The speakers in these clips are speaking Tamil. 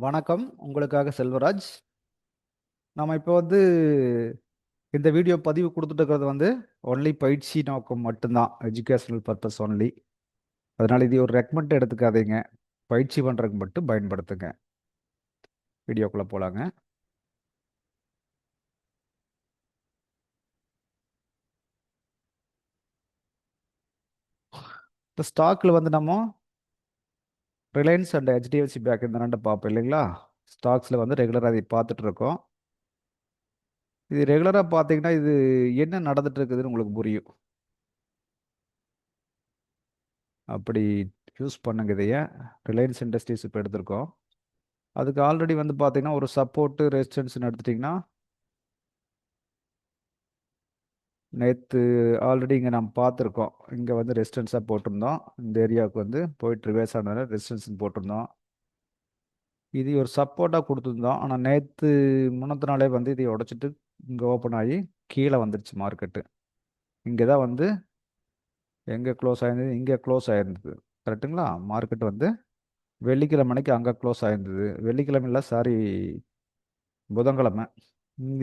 வணக்கம். உங்களுக்காக செல்வராஜ். நாம இப்போ இந்த வீடியோ பதிவு குடுத்துட்டு இருக்கிறது ஒன்லி பயிற்சி நோக்கம் மட்டும்தான். Educational purpose only. அதனால இது ஒரு ரெக்கமெண்ட் எடுத்துக்காதீங்க. பயிற்சி பண்றதுக்கு மட்டும் பயன்படுத்துங்க. வீடியோக்குள்ள போலாங்க. இந்த ஸ்டாக்ல நம்ம ரிலையன்ஸ் அண்ட் ஹெச்டிஎஃப்சி பேங்க் இந்த ரெண்டு பார்ப்போம் இல்லைங்களா? ஸ்டாக்ஸ்ல ரெகுலராக அதை பார்த்துட்டு இருக்கோம். இது ரெகுலராக பார்த்தீங்கன்னா இது என்ன நடந்துட்டு இருக்குதுன்னு உங்களுக்கு புரியும். அப்படி யூஸ் பண்ணுங்க இதைய. ரிலையன்ஸ் இண்டஸ்ட்ரீஸ் இப்போ எடுத்திருக்கோம். அதுக்கு ஆல்ரெடி பார்த்தீங்கன்னா ஒரு சப்போர்ட்டு ரெசிஸ்டன்ஸ்னு எடுத்துட்டிங்கன்னா நேற்று ஆல்ரெடி இங்கே நம்ம பார்த்துருக்கோம். இங்கே ரெசிஸ்டன்ஸாக போட்டிருந்தோம். இந்த ஏரியாவுக்கு போயிட்டு ரிவர்ஸ் ஆனதால ரெசிஸ்டன்ஸ் போட்டிருந்தோம். இது ஒரு சப்போர்ட்டாக கொடுத்துருந்தோம். ஆனால் நேற்று முன்னத்த நாளே இதை உடைச்சிட்டு இங்கே ஓப்பன் ஆகி கீழே வந்துருச்சு மார்க்கெட்டு. இங்கே தான் எங்கே க்ளோஸ் ஆயிருந்தது, இங்கே க்ளோஸ் ஆயிருந்தது. கரெக்டுங்களா? மார்க்கெட் வெள்ளிக்கிழமைக்கு அங்கே க்ளோஸ் ஆயிருந்தது. வெள்ளிக்கிழமை இல்லை, சாரி, புதன்கிழமை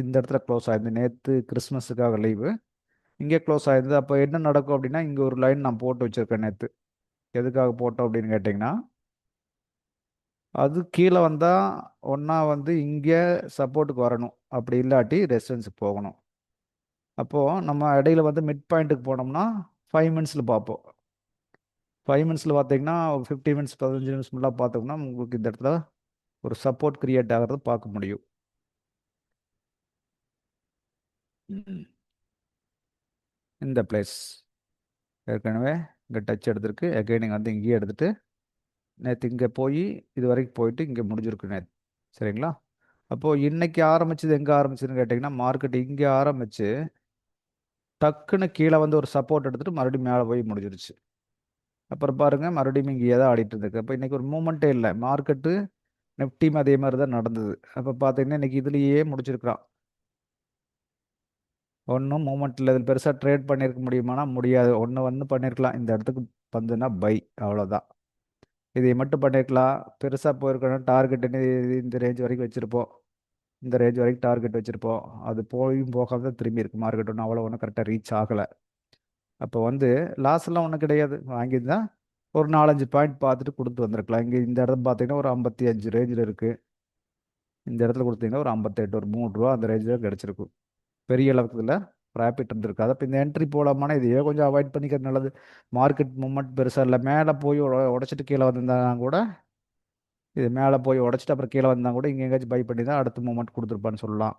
இந்த இடத்துல க்ளோஸ் ஆயிருந்தது. நேற்று கிறிஸ்மஸுக்காக லீவு. இங்கே க்ளோஸ் ஆயிருந்தது. அப்போ என்ன நடக்கும் அப்படின்னா, இங்கே ஒரு லைன் நான் போட்டு வச்சுருக்கேன் நேற்று. எதுக்காக போட்டோம் அப்படின்னு கேட்டிங்கன்னா, அது கீழே வந்தால் ஒன்றா இங்கே சப்போர்ட்டுக்கு வரணும், அப்படி இல்லாட்டி ரெசிஸ்டன்ஸுக்கு போகணும். அப்போது நம்ம இடையில மிட் பாயிண்ட்டுக்கு போனோம்னா 5 மினிட்ஸில் பார்ப்போம். 5 மினிட்ஸில் பார்த்தீங்கன்னா 50 மினிட்ஸ் 15 நிமிஷம்லாம் பார்த்தோம்னா உங்களுக்கு இந்த இடத்துல ஒரு சப்போர்ட் கிரியேட் ஆகிறது பார்க்க முடியும். இந்த பிளேஸ் ஏற்கனவே இங்கே டச் எடுத்திருக்கு. எகைனிங் இங்கேயே எடுத்துகிட்டு நேற்று இங்கே போய் இது வரைக்கும் போயிட்டு இங்கே முடிஞ்சிருக்கு நேற்று. சரிங்களா? அப்போது இன்னைக்கு ஆரம்பிச்சது எங்கே ஆரம்பிச்சதுன்னு கேட்டிங்கன்னா, மார்க்கெட் இங்கே ஆரம்பித்து டக்குன்னு கீழே ஒரு சப்போர்ட் எடுத்துகிட்டு மறுபடியும் மேலே போய் முடிஞ்சிருச்சு. அப்புறம் பாருங்கள், மறுபடியும் இங்கே தான் ஆடிட்டு இருக்கு. அப்போ இன்றைக்கி ஒரு மூமெண்ட்டே இல்லை. மார்க்கெட்டு நிஃப்டியும் அதே மாதிரி தான் நடந்தது. அப்போ பார்த்தீங்கன்னா இன்றைக்கி இதுலேயே முடிச்சிருக்கிறான். ஒன்றும் மூமெண்ட் இல்லை. இதில் பெருசாக ட்ரேட் பண்ணியிருக்க முடியுமானா முடியாது. ஒன்று பண்ணியிருக்கலாம், இந்த இடத்துக்கு வந்துன்னா பை, அவ்வளோதான். இதை மட்டும் பண்ணியிருக்கலாம். பெருசாக போயிருக்கணும். டார்கெட் இந்த ரேஞ்ச் வரைக்கும் வச்சுருப்போம். இந்த ரேஞ்ச் வரைக்கும் டார்கெட் வச்சுருப்போம். அது போயும் போகாம தான் திரும்பி இருக்கு. மார்க்கெட் ஒன்றும் கரெக்டாக ரீச் ஆகலை. அப்போ லாஸ்லாம் ஒன்றும் கிடையாது. வாங்கியிருந்தா ஒரு 4-5 பாயிண்ட் பார்த்துட்டு கொடுத்து வந்திருக்கலாம். இங்கே இந்த இடத்துல பார்த்தீங்கன்னா ஒரு 55 ரேஞ்சில் இருக்குது. இந்த இடத்துல கொடுத்தீங்கன்னா ஒரு 58, ஒரு 3 ரூபா அந்த ரேஞ்சில் கிடச்சிருக்கும். பெரிய அளவுக்கு இதில் ப்ராஃபிட் இருந்திருக்காது. அப்போ இந்த என்ட்ரி போகலாமானா இதையே கொஞ்சம் அவாய்ட் பண்ணிக்கிறது நல்லது. மார்க்கெட் மூமெண்ட் பெருசாக இல்லை. மேலே போய் உடச்சிட்டு கீழே வந்திருந்தாங்க கூட, இது மேலே போய் உடச்சிட்டு அப்புறம் கீழே வந்தால் கூட இங்கே எங்கேயாச்சும் பை பண்ணி தான் அடுத்த மூமெண்ட் கொடுத்துருப்பான்னு சொல்லலாம்.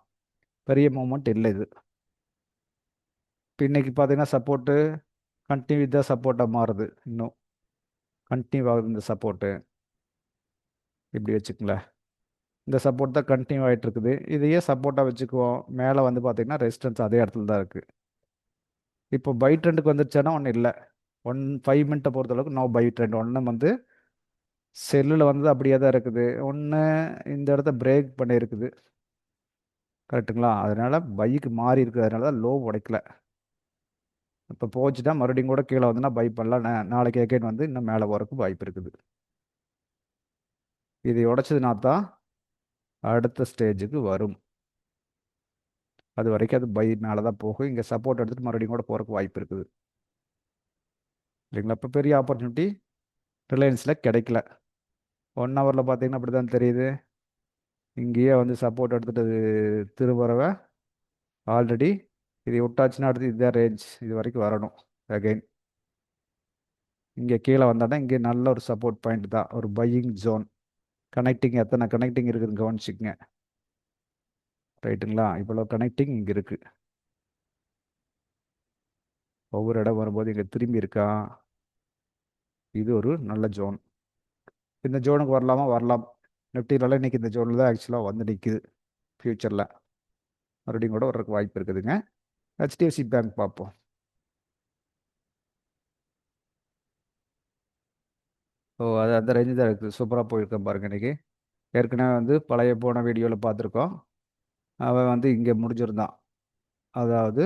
பெரிய மூமெண்ட் இல்லை இது. இப்போ இன்றைக்கி பார்த்தீங்கன்னா சப்போர்ட்டு கண்டினியூ தான் சப்போர்ட்டாக மாறுது. இன்னும் கண்டினியூ ஆகுது இந்த சப்போர்ட்டு. இப்படி வச்சுக்கங்களேன். இந்த சப்போர்ட் தான் கண்டினியூ ஆகிட்டு இருக்குது. இதையே சப்போர்ட்டாக வச்சுக்குவோம். மேலே பார்த்தீங்கன்னா ரெசிஸ்டன்ஸ் அதே இடத்துல தான் இருக்குது. இப்போ பை ட்ரெண்டுக்கு வந்துருச்சானா ஒன்றும் இல்லை. 5 மினிட்டை பொறுத்தளவுக்கு நோ பை ட்ரெண்ட். ஒன்று செல்லில் அப்படியே தான் இருக்குது. ஒன்று இந்த இடத்த பிரேக் பண்ணியிருக்குது. கரெக்டுங்களா? அதனால் பைக்கு மாறி இருக்குது. அதனால தான் லோ உடைக்கல. இப்போ போச்சுன்னா மறுபடியும் கூட கீழே பை பண்ணலாம். நாளைக்கு எகைன் இன்னும் மேலே போகிறதுக்கு வாய்ப்பு இருக்குது. இதை உடைச்சதுனா தான் அடுத்த ஸ்டேஜுக்கு வரும். அது வரைக்கும் அது பை மேலே தான் போகும். இங்கே சப்போர்ட் எடுத்துகிட்டு மறுபடியும் கூட போகிறதுக்கு வாய்ப்பு இருக்குது. இல்லைங்களா? இப்போ பெரிய ஆப்பர்ச்சுனிட்டி ரிலையன்ஸில் கிடைக்கல. 1 ஹவரில் பார்த்தீங்கன்னா அப்படி தான் தெரியுது. இங்கேயே சப்போர்ட் எடுத்துகிட்டு திரும்புறவை ஆல்ரெடி இதை விட்டாச்சுன்னா அடுத்து இதுதான் ரேஞ்ச். இது வரைக்கும் வரணும். அகைன் இங்கே கீழே வந்தால் தான் இங்கே நல்ல ஒரு சப்போர்ட் பாயிண்ட் தான், ஒரு பையிங் ஜோன். கனெக்டிங் எத்தனை கனெக்டிங் இருக்குதுன்னு கவனிச்சிக்கங்க. ரைட்டுங்களா? இவ்வளோ கனெக்டிங் இங்கே இருக்குது. ஒவ்வொரு இடம் வரும்போது இங்கே திரும்பி இருக்கா. இது ஒரு நல்ல ஜோன். இந்த ஜோனுக்கு வரலாமா? வரலாம். நிஃப்டினால இன்றைக்கி இந்த ஜோனில் தான் ஆக்சுவலாக நிற்கிது. ஃப்யூச்சரில் மறுபடியும் கூட வர்றதுக்கு வாய்ப்பு இருக்குதுங்க. ஹெச்டிஎஃப்சி பேங்க் பார்ப்போம். அது அந்த ரேஞ்சு தான் இருக்குது. சூப்பராக போயிருக்கேன் பாருங்கள். இன்றைக்கி ஏற்கனவே பழைய போன வீடியோவில் பார்த்துருக்கோம். அவன் இங்கே முடிஞ்சிருந்தான். அதாவது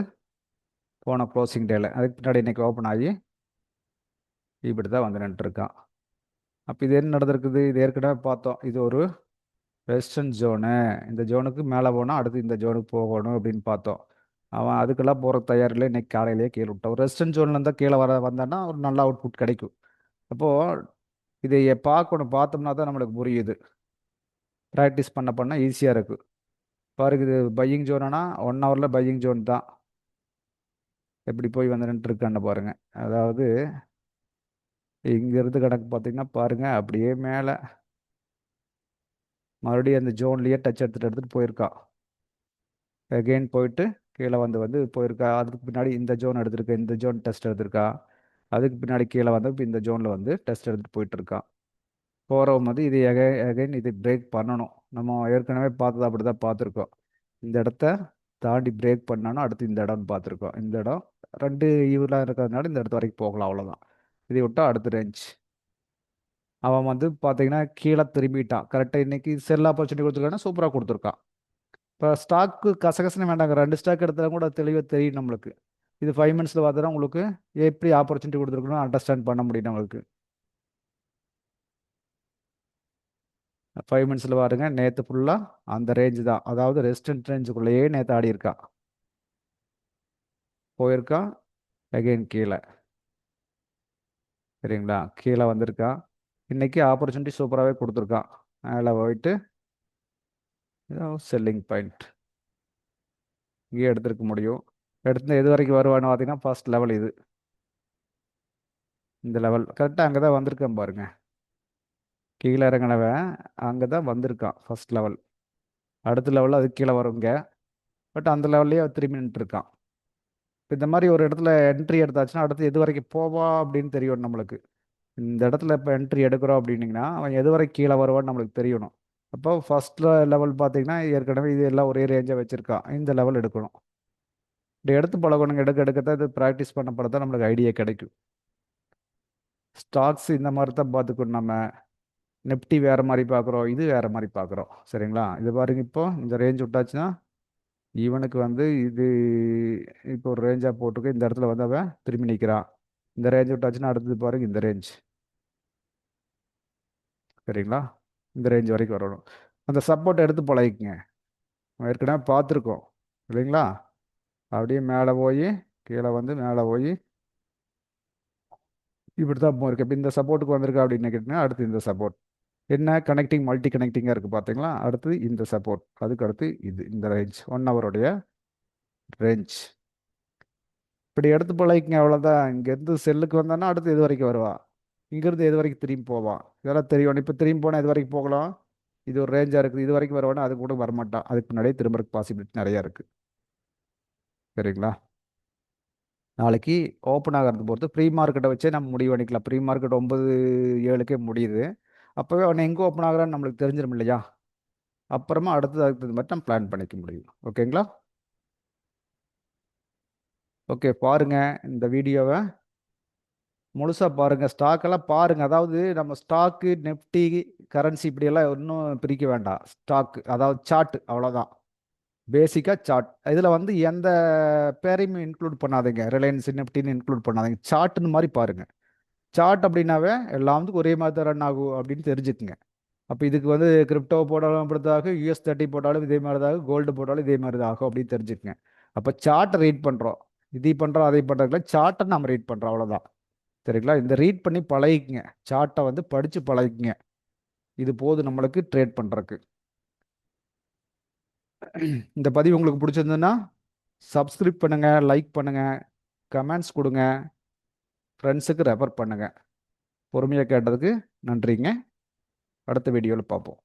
போன க்ளோசிங் டேல. அதுக்கு பின்னாடி இன்றைக்கி ஓப்பன் ஆகி இப்படி தான் நின்றுருக்கான். அப்போ இது என்ன நடந்திருக்குது? இது ஏற்கனவே பார்த்தோம். இது ஒரு வெஸ்டர்ன் ஜோனு, இந்த ஜோனுக்கு மேலே போனால் அடுத்து இந்த ஜோனுக்கு போகணும் அப்படின்னு பார்த்தோம். அவன் அதுக்கெல்லாம் போகிற தயாரில் இன்னைக்கு காலையிலேயே கீழே விட்டான். ஒரு வெஸ்டர்ன் ஜோன்ல இருந்தால் கீழே வந்தான்னா ஒரு நல்ல அவுட்புட் கிடைக்கும். அப்போது இதை பார்க்கணும், பார்த்தோம்னா தான் நம்மளுக்கு புரியுது. ப்ராக்டிஸ் பண்ண பண்ண ஈஸியாக இருக்குது. பாருங்க, இது பையிங் ஜோனா 1 ஹவரில் பையிங் ஜோன் தான். எப்படி போய் வந்துட்டு இருக்கான்னு பாருங்க. அதாவது இங்கேருந்து கணக்கு பார்த்தீங்கன்னா பாருங்க, அப்படியே மேலே மறுபடியும் அந்த ஜோன்லேயே டச் எடுத்துகிட்டு போயிருக்கா. அகெயின் போயிட்டு கீழே வந்து போயிருக்கா. அதுக்கு பின்னாடி இந்த ஜோன் எடுத்திருக்கா, இந்த ஜோன் டெஸ்ட் எடுத்திருக்கா. அதுக்கு பின்னாடி கீழே வந்து இப்போ இந்த ஜோனில் வந்து டெஸ்ட் எடுத்துகிட்டு போயிட்டு இருக்கா. போகிறவங்க வந்து இது அகைன் இது பிரேக் பண்ணணும். நம்ம ஏற்கனவே பார்த்தது அப்படி தான் பார்த்துருக்கோம். இந்த இடத்த தாண்டி பிரேக் பண்ணாலும் அடுத்து இந்த இடம்னு பார்த்துருக்கோம். இந்த இடம் 2 ஈவலாக இருக்கிறதுனால இந்த இடத்து வரைக்கும் போகலாம், அவ்வளோதான். இதை விட்டால் அடுத்த ரேஞ்ச். அவன் வந்து பார்த்தீங்கன்னா கீழே திரும்பிட்டான். கரெக்டாக இன்னைக்கு செல் ஆப்பர்ச்சுனிட்டி கொடுத்துருக்கான்னா சூப்பராக கொடுத்துருக்கான். இப்போ ஸ்டாக்கு கசகசன்னு வேண்டாங்க, 2 ஸ்டாக் எடுத்தாலும் கூட தெளிவாக தெரியும் நம்மளுக்கு. இது 5 மினிட்ஸில் பார்த்தா உங்களுக்கு எப்படி ஆப்பர்ச்சுனிட்டி கொடுத்துருக்கணும் அண்டர்ஸ்டாண்ட் பண்ண முடியும் நம்மளுக்கு. 5 மினிட்ஸில் பாருங்க, நேற்று ஃபுல்லாக அந்த ரேஞ்சு தான், அதாவது ரெசிஸ்டன்ட் ரேஞ்சுக்குள்ளேயே நேற்று ஆடி இருக்கா. போயிருக்கா அகைன் கீழே. சரிங்களா, கீழே வந்திருக்கா. இன்னைக்கு ஆப்பர்ச்சுனிட்டி சூப்பராகவே கொடுத்துருக்கான். மேலே போயிட்டு செல்லிங் பாயிண்ட் இங்கே எடுத்துருக்க முடியும். எடுத்து எது வரைக்கும் வருவான்னு பார்த்தீங்கன்னா ஃபர்ஸ்ட் லெவல் இது. இந்த லெவல் கரெக்டாக அங்கே தான் வந்திருக்கேன் பாருங்க. கீழே இறங்கினவன் அங்கே தான் வந்திருக்கான் ஃபர்ஸ்ட் லெவல். அடுத்த லெவலில் அது கீழே வருங்க. பட் அந்த லெவல்லையே திரும்பி நின்றுருக்கான். இப்போ இந்த மாதிரி ஒரு இடத்துல என்ட்ரி எடுத்தாச்சுன்னா அடுத்து எது வரைக்கும் போவா அப்படின்னு தெரியும் நம்மளுக்கு. இந்த இடத்துல இப்போ என்ட்ரி எடுக்கிறோம் அப்படின்னீங்கன்னா அவன் எது வரைக்கும் கீழே வருவான்னு நம்மளுக்கு தெரியணும். அப்போ ஃபர்ஸ்ட் லெவல் பார்த்தீங்கன்னா ஏற்கனவே இது எல்லாம் ஒரே ரேஞ்சாக வச்சுருக்கான். இந்த லெவல் எடுக்கணும். இப்படி எடுத்து பழகணுங்க. எடுக்கத்தான் இது ப்ராக்டிஸ் பண்ண தான் நம்மளுக்கு ஐடியா கிடைக்கும். ஸ்டாக்ஸ் இந்த மாதிரி தான் பார்த்துக்கணும் நம்ம. நிஃப்டி வேறு மாதிரி பார்க்குறோம், இது வேறு மாதிரி பார்க்குறோம். சரிங்களா, இது பாருங்க, இப்போ இந்த ரேஞ்ச் விட்டாச்சுன்னா இவனுக்கு வந்து இது இப்போ ஒரு ரேஞ்சாக போட்டுருக்கு. இந்த இடத்துல வந்து அவன் திரும்பி நிற்கிறான். இந்த ரேஞ்ச் விட்டாச்சுன்னா அடுத்தது பாருங்க இந்த ரேஞ்ச். சரிங்களா, இந்த ரேஞ்ச் வரைக்கும் வரணும். அந்த சப்போர்ட் எடுத்து பழகிக்குங்க. ஏற்கனவே பார்த்துருக்கோம் இல்லைங்களா. அப்படியே மேலே போய் கீழே வந்து மேலே போய் இப்படி தான் போயிருக்கு. இப்போ இந்த சப்போர்ட்டுக்கு வந்திருக்கா அப்படின்னு கேட்டிங்கன்னா அடுத்து இந்த சப்போர்ட் என்ன கனெக்டிங் மல்டி கனெக்டிங்காக இருக்குது பார்த்தீங்களா. அடுத்து இந்த சப்போர்ட், அதுக்கு அடுத்து இது இந்த ரேஞ்ச் 1 ஹவருடைய ரேஞ்ச். இப்படி எடுத்து பழகிக்கங்க, அவ்வளோதான். இங்கேருந்து செல்லுக்கு வந்தான்னா அடுத்து எது வரைக்கும் வருவா, இங்கேருந்து எது வரைக்கும் திரும்பி போவான், இதெல்லாம் தெரியும். இப்போ திரும்பி போனால் எது வரைக்கும் போகலாம், இது ஒரு ரேஞ்சாக இருக்குது, இது வரைக்கும் வருவானா அது கூட வரமாட்டான். அதுக்கு முன்னாடியே திரும்பறதுக்கு பாசிபிலிட்டி நிறையா இருக்குது. சரிங்களா, நாளைக்கு ஓப்பன் ஆகிறது பொறுத்து ப்ரீ மார்க்கெட்டை வச்சே நம்ம முடிவு பண்ணிக்கலாம். ப்ரீ மார்க்கெட் 9:07 முடியுது. அப்போவே அவன் எங்கே ஓப்பன் ஆகுறான்னு நம்மளுக்கு தெரிஞ்சிடும் இல்லையா. அப்புறமா அடுத்தது அதுக்கு தகுந்த மாதிரி நம்ம பிளான் பண்ணிக்க முடியும். ஓகேங்களா. ஓகே, பாருங்க இந்த வீடியோவை முழுசாக பாருங்கள். ஸ்டாக்கெல்லாம் பாருங்கள். அதாவது நம்ம ஸ்டாக்கு நிஃப்டி கரன்சி இப்படியெல்லாம் இன்னும் பிரிக்க வேண்டாம். ஸ்டாக்கு அதாவது சார்ட், அவ்வளோதான். பேசிக்காக சார்ட். இதில் வந்து எந்த பேரையும் இன்க்ளூட் பண்ணாதீங்க. ரிலையன்ஸ் நிஃப்டின்னு இன்க்ளூட் பண்ணாதீங்க. சார்ட்டுன்னு மாதிரி பாருங்கள். சார்ட் அப்படின்னாவே எல்லாம் வந்து ஒரே மாதிரி தான் ரன் ஆகும் அப்படின்னு தெரிஞ்சுக்குங்க. அப்போ இதுக்கு வந்து கிரிப்டோ போட்டாலும் அப்படித்தாக, US30 போட்டாலும் இதே மாதிரி தான், கோல்டு போட்டாலும் இதே மாதிரி தான் ஆகும் அப்படின்னு தெரிஞ்சுக்குங்க. அப்போ சார்ட்டை ரீட் பண்ணுறோம், இதை பண்ணுறோம் அதை பண்ணுறதுல சார்ட்டை நம்ம ரீட் பண்ணுறோம், அவ்வளோதான். சரிங்களா, இந்த ரீட் பண்ணி பழகிக்குங்க. சார்ட்டை வந்து படித்து பழகிக்குங்க. இது போதும் நம்மளுக்கு ட்ரேட் பண்ணுறதுக்கு. இந்த பதிவு உங்களுக்கு பிடிச்சிருந்ததுன்னா சப்ஸ்கிரைப் பண்ணுங்கள், லைக் பண்ணுங்கள், கமெண்ட்ஸ் கொடுங்க, ஃப்ரெண்ட்ஸுக்கு ரெஃபர் பண்ணுங்கள். பொறுமையாக கேட்டதுக்கு நன்றிங்க. அடுத்த வீடியோவில் பார்ப்போம்.